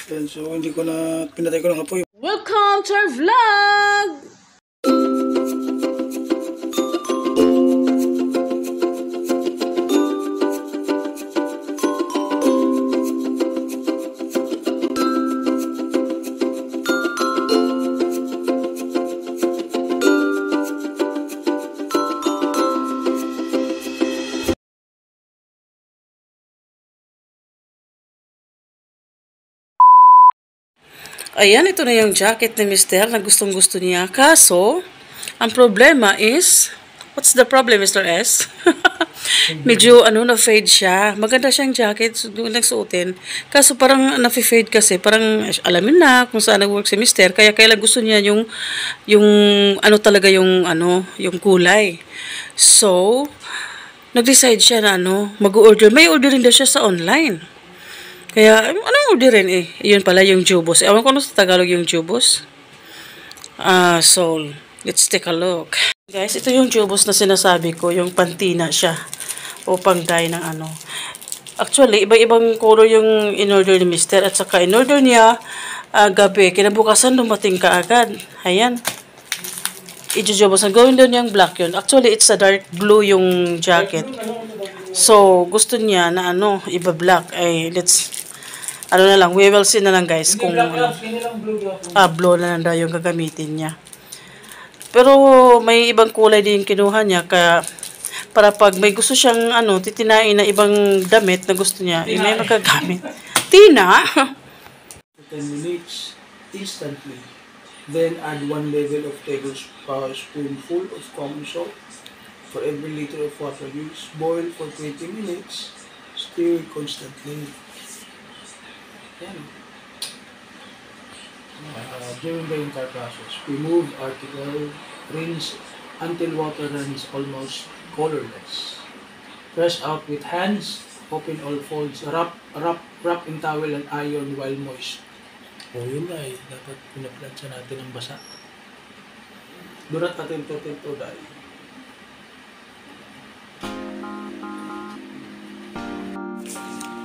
Yan, so hindi ko na, pinatay ko ng apoy. Welcome to our vlog! Ayan, ito na yung jacket ni Mr. na gustong-gusto niya. Kaso, ang problema is, what's the problem, Mr. S? Medyo, na-fade siya. Maganda siyang jacket, nagsuotin. Kaso parang na-fade kasi, parang alamin na kung saan nag-work si Mr. Kaya kailan gusto niya yung talaga yung kulay. So, nag-decide siya na mag-order. May ordering daw siya sa online. Kaya, anong orderin eh? Yun pala yung jubos. Ewan ko sa Tagalog yung jubos. So, let's take a look. Guys, ito yung jubos na sinasabi ko. Yung pantina siya. O pang-dye ng Actually, iba-ibang color yung in-order ni Mr. At saka in-order niya gabi. Kinabukasan, dumating ka agad. Ayan. I-jubos. Gawin doon yung black yun. Actually, it's a dark blue yung jacket. So, gusto niya na iba-black. Ay, na lang, we will see na lang guys kung blue na lang daw yung gagamitin niya. Pero, may ibang kulay din kinuha niya, kaya, para pag may gusto siyang, titinain na ibang damit na gusto niya, may magagamit. Tina! 10 minutes instantly. Then, add 1 level of tablespoonful of common salt for every liter of water used. Boil for 20 minutes. Stir constantly. Yan. During the entire process, remove article, rinse until water runs almost colorless. Press out with hands, open all folds, wrap in towel and iron while moist. O yun na dapat pinaplansya natin ang basa. Durat natin to dahil.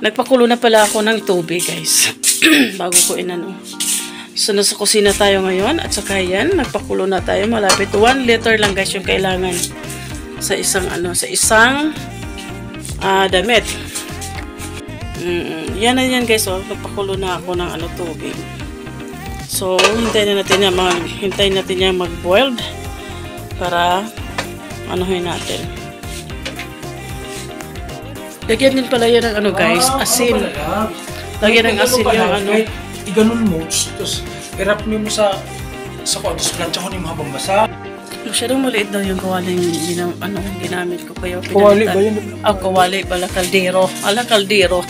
Nagpakulo na pala ako ng tubig, guys. Bago ko So, nasa kusina tayo ngayon. At saka yan, nagpakulo na tayo. Malapit 1 liter lang, guys, yung kailangan sa isang, damit. Yan na yan, guys. Nagpakulo na ako ng tubig. So, hintayin natin niya mag-boiled para anuhin natin. Lagyan din pala yan ng guys, asin. Lagyan ng asin yung Iganon mo, tapos irap mo sa tapos plancha ko ni mga bambasa. Masyadong maliit daw yung kawali ginamit ko. Kaya kawali ba yun? Kawali pala, kaldero. Kaldero.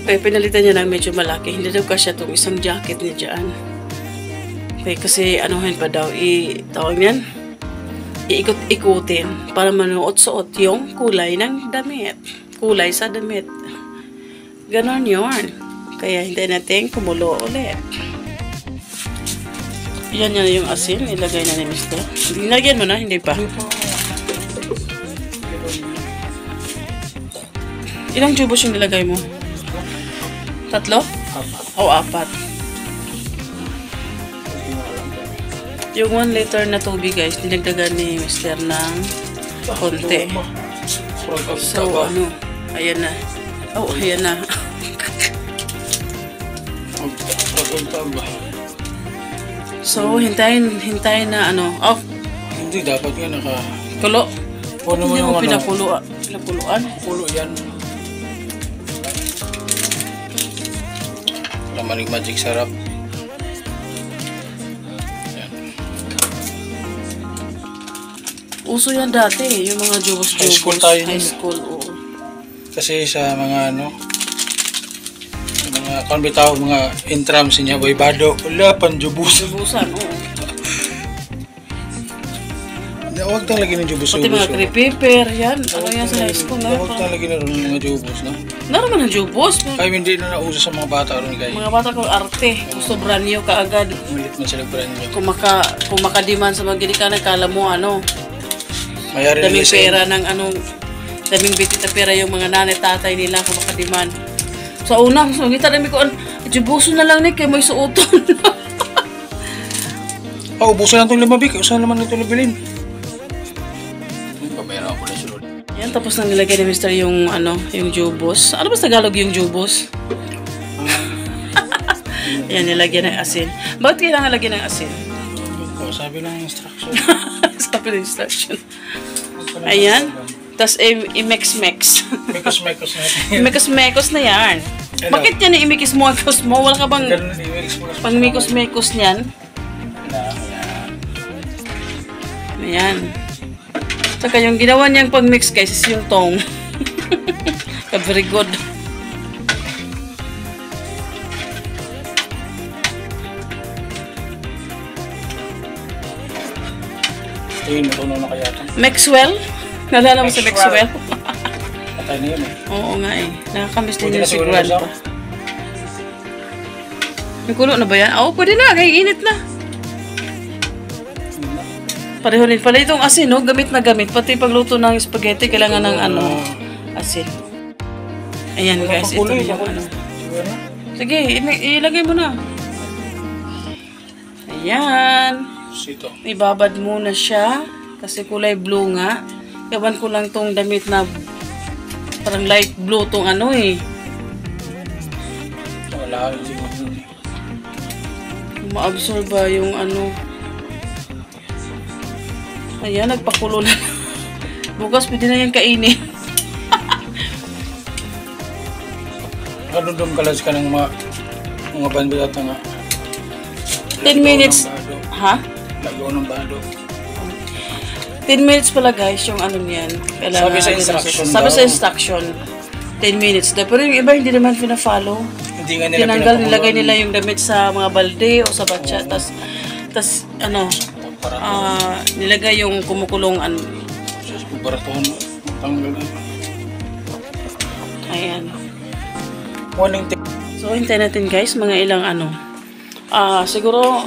Kaya pinalitan niya ng medyo malaki. Hindi daw kasi itong isang jacket niya dyan. Kaya kasi pa daw, tawag niyan, iikot-ikutin para manuot-suot yung kulay ng damit. Kulay sa damit. Ganon yun. Kaya hindi natin kumulo ulit. Yan yung asin. Ilagay na ni Mr. Nilagyan mo na? Hindi pa. Ilang jubos yung nilagay mo? 3? O 4? Yung 1 liter na tubig, guys, dinagdagan ni Mr. ng konti. So, ayan na. Ayan na. So, hintayin na Hindi, dapat nga kulo. Hindi mo pinakuluan. Kulo yan. Wala manig magic sarap. Uso yan dati, yung mga jubos. High school tayo. High school, oo. Kasi sa mga mga intrams niya, boybado, wala pang jubos. Jubusan, oo. Huwag tang lagi ng jubos. Pati mga crepe paper, yan. Yan sa high school, Huwag tang lagi na rin ng mga jubos, no? Naroon ng jubos. Ay, hindi na nauso sa mga bata rin, guys. Mga bata kong arte. Gusto brand new kaagad. Malit man sila brand new. Kung makadiman sa mga ginikanan, kala mo Mayari daming pera ng daming bitita pera yung mga nanay tatay nila kung makadiman. So una, so kita dami ko Jubuso na lang ni kay may suoton. Ubusan lang itong limabik. Usan naman ito labilin. Pabayara ako na sulod. Yan, tapos nang nilagay ni Mr. yung, yung jubos. Ano ba sa Tagalog yung jubos? Yan, nilagyan ng asin. Bakit kailangan lagyan ng asin? Sabi ng instruction. Sabi ng instruction. Ayan. Tapos, i-mix-mix. Mekos-mekos na. Mekos-mekos na yan. Bakit yan i-mix-mekos mo? Wala ka bang pang mekos-mekos niyan? Ayan. Saka yung ginawa niyang pag-mix guys is yung tong. Very good. Ayun, natunaw na kaya ito. Maxwell? Nalala mo si Maxwell? Patay na yun eh. Oo nga eh. Nakakamiss din yung siguran pa. May kulo na ba yan? Oo, pwede na. Kaya init na. Pareho rin pala itong asin, no? Gamit na gamit. Pati pagluto ng spaghetti, kailangan ng asin. Ayan guys, ito yung Sige, ilagay mo na. Ayan. Ibabad muna siya. Kasi kulay blue nga. Yawan ko lang tong damit na parang light blue tong Wala, siguro. Ma-absorb ba yung Ayan, nagpakulo na. Bukas pwede na yung kainin. Doon kalas ka ng mga banbilat nga. 10 minutes. Ha? Lagaw ng bado. 10 minutes pala guys, yung niyan. Sabi sa instruction. Sabi sa instruction. 10 minutes. Pero yung iba hindi naman pina-follow. Hindi nga nila tinanggal, nilagay nila yung damit sa mga balde o sa batya. Tas nilagay yung kumukulong baraton. Tanggal na. Ayan. Morning. So, hintayin natin guys, mga ilang siguro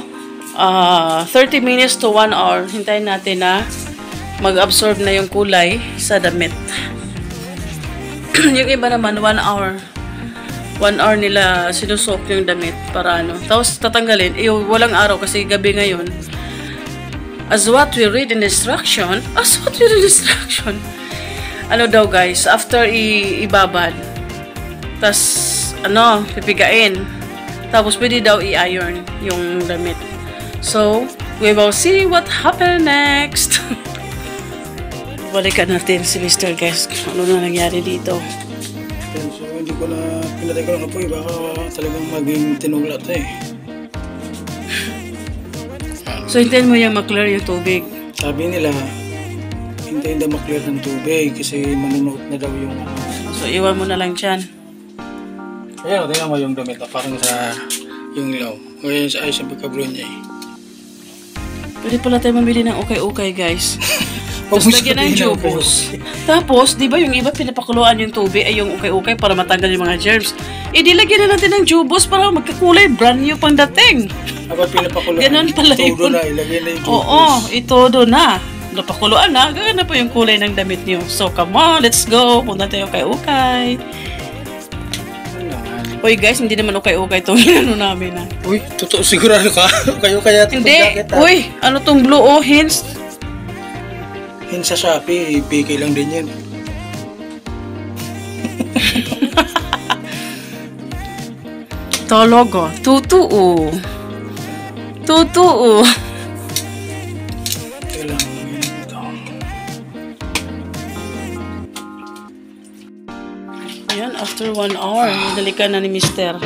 30 minutes to 1 hour. Hintayin natin na mag-absorb na yung kulay sa damit. Yung iba naman, 1 hour. 1 hour nila sinusok yung damit para Tapos tatanggalin. Walang araw kasi gabi ngayon. As what we read in the instruction, daw guys, after ibabad, tas pipigain, tapos pwede daw i-iron yung damit. So, we will see what happen next. Balikan natin si Mr. guys. Ano na nangyari dito? So, hindi ko na pinatay ko lang po. Baka talagang maging tinuglat So, hintayin mo yung maklear yung tubig. Sabi nila, hintayin daw maklear ng tubig kasi manunuot na daw yung So, iwan mo na lang dyan. Ayan, tingnan mo yung damit na parang sa yung ilaw. Ngayon sa ayos ang pagkabron niya Pwede pala tayo mamili ng okay-okay guys. Tapos lagyan ng jubos. Tapos, di ba yung iba pinapakuluan yung tubig ay yung okay-okay para matanggal yung mga germs. Di lagyan na natin ng jubos para magkakulay brand new pang dating. Dapat pinapakuluan. Ganun pala yun. Todo na, ilagay na yung jubos. Oo, itodo na. Napakuluan na. Gano'n na po yung kulay ng damit niyo. So, come on, let's go. Punta tayo okay-okay. Uy guys, hindi naman okay-okay itong namin Uy, totoo sigurado ka? Kayo kaya itong jacket Uy, ano tong blue hints? Hints sa Shopee, PK lang din yan. Talaga, totoo. Totoo. Ayan, after 1 hour, nadalikan na ni Mr.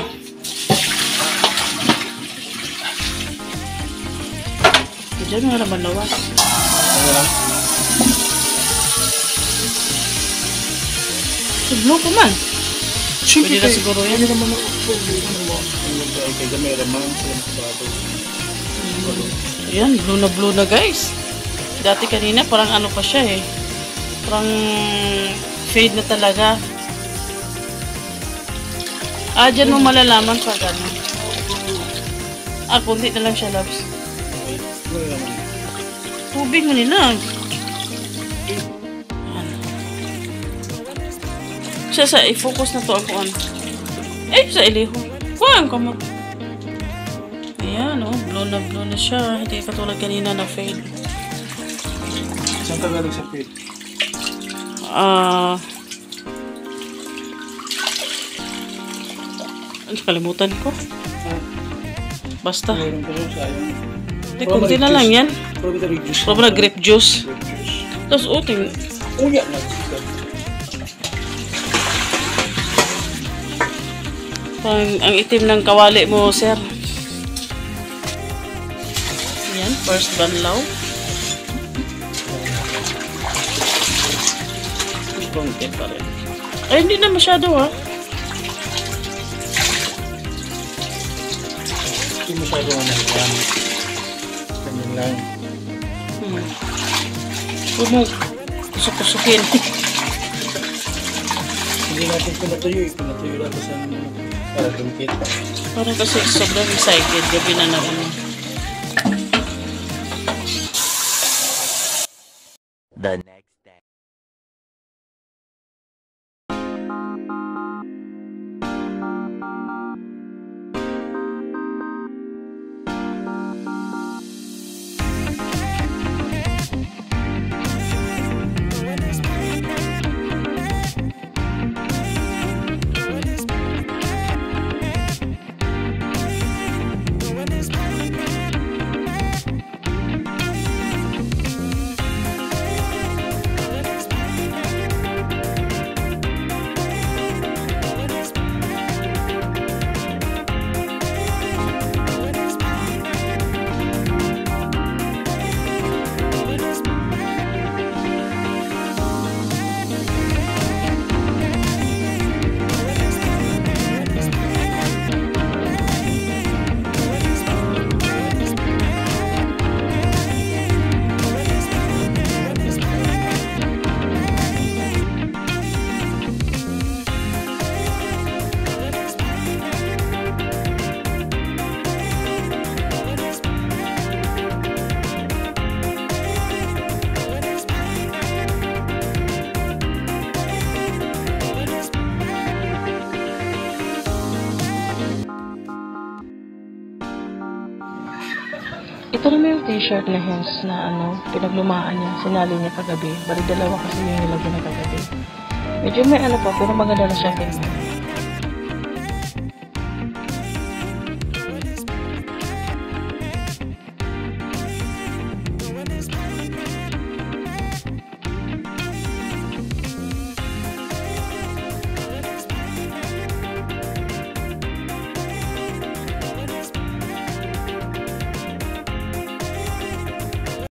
Diyan nga naman lawas. Blue ko man. Pwede na siguro yan. Ayan, blue na guys. Dati kanina parang ano pa siya Parang fade na talaga. Dyan mo malalaman pag kunti na lang siya, loves. Tubig mo nila. Siya i-focus na to ako sa iliho. Kuhaan ka mo. Ayan, oh. Blow na siya. Hindi katulad kanina na fade. Saan ka galing sa fade? Kalimutan ko. Basta. Mayroon ko sa ayaw. Hindi, kunti na lang yan. Proba na grape juice. Proba na grape juice. Tapos, uting. Uya na. Ang itim ng kawali mo, sir. Yan, first banlaw. Konti pa rin. Ay, hindi na masyado, ha? Hindi masyado yan. Ganyan lang. Huwag mo kusuk-kusukin. Hindi natin pinatuyo. Pinatuyo lang sa para dumikit. Parang kasi sobrang excited. Gabi na naman. The next day. Ito naman yung t-shirt na hens na pinaglumaan niya, sinali niya kagabi. Bali dalawa kasi yung nilagyan na kagabi. Medyo may pa, pero maganda na siya tingnan.